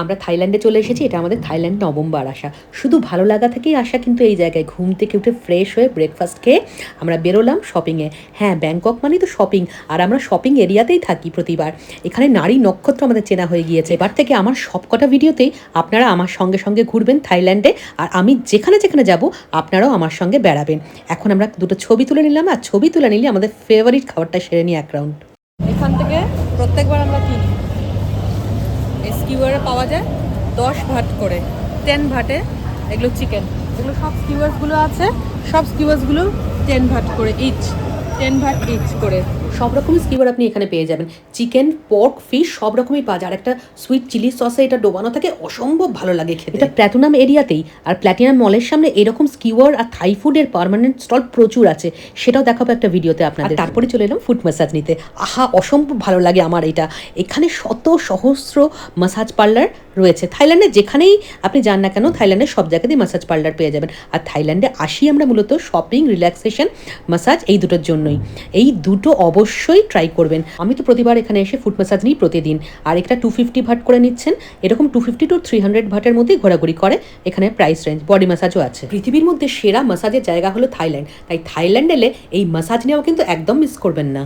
আমরা থাইল্যান্ডে চলে এসেছি। এটা আমাদের থাইল্যান্ড নবমবার আসা। শুধু ভালো লাগা থেকেই আসা কিন্তু এই জায়গায় ঘুম থেকে উঠে ফ্রেশ হয়ে ব্রেকফাস্ট খেয়ে আমরা বেরোলাম শপিংয়ে। হ্যাঁ, ব্যাংকক মানেই তো শপিং, আর আমরা শপিং এরিয়াতেই থাকি প্রতিবার। এখানে নারী নক্ষত্র আমাদের চেনা হয়ে গিয়েছে। এবার থেকে আমার সবকটা ভিডিওতেই আপনারা আমার সঙ্গে সঙ্গে ঘুরবেন থাইল্যান্ডে, আর আমি যেখানে যেখানে যাব আপনারাও আমার সঙ্গে বেড়াবেন। এখন আমরা দুটো ছবি তুলে নিলাম, আর ছবি তুলে নিলে আমাদের ফেভারিট খাবারটা সেরে নিই এক রাউন্ড। এখান থেকে প্রত্যেকবার আমরা কিনি। স্কিউয়ারে পাওয়া যায় 10 ভাট করে, 10 ভাটে। এগুলো চিকেন, এগুলো সব স্কিউয়ার্সগুলো আছে, সব স্কিউয়ার্সগুলো 10 ভাট করে ইচ, 10 ভাট ইচ করে। সব রকমের স্কিউয়ার আপনি এখানে পেয়ে যাবেন। চিকেন, পর্ক, ফিশ সব রকমই পাওয়া যায়। আর একটা সুইট চিলি সসে এটা ডোবানো থাকে, অসম্ভব ভালো লাগে খেতে। এটা প্ল্যাটিনাম এরিয়াতেই, আর প্ল্যাটিনাম মলের সামনে এরকম স্কিউয়ার আর থাই ফুডের পার্মানেন্ট স্টল প্রচুর আছে। সেটাও দেখাবো একটা ভিডিওতে আপনাদের। তারপরে চলে এলাম ফুড ম্যাসাজ নিতে। আহা, অসম্ভব ভালো লাগে আমার এটা। এখানে শত সহস্র ম্যাসাজ পার্লার রয়েছে। থাইল্যান্ডে যেখানেই আপনি যান না কেন, থাইল্যান্ডের সব জায়গাতেই ম্যাসাজ পার্লার পেয়ে যাবেন। আর থাইল্যান্ডে আসি আমরা মূলত শপিং, রিল্যাক্সেশন, ম্যাসাজ এই দুটোর জন্যই। এই দুটো অবশ্যই ট্রাই করবেন। আমি তো প্রতিবার এখানে এসে ফুড ম্যাসাজ নিই প্রতিদিন। আর একটা 250 ভাট করে নিচ্ছেন। এরকম 250 to 300 ভাটের মধ্যেই ঘোরাঘুরি করে এখানে প্রাইস রেঞ্জ। বডি ম্যাসাজও আছে। পৃথিবীর মধ্যে সেরা ম্যাসাজের জায়গা হলো থাইল্যান্ড। তাই থাইল্যান্ড এলে এই ম্যাসাজ নেওয়া কিন্তু একদম মিস করবেন না।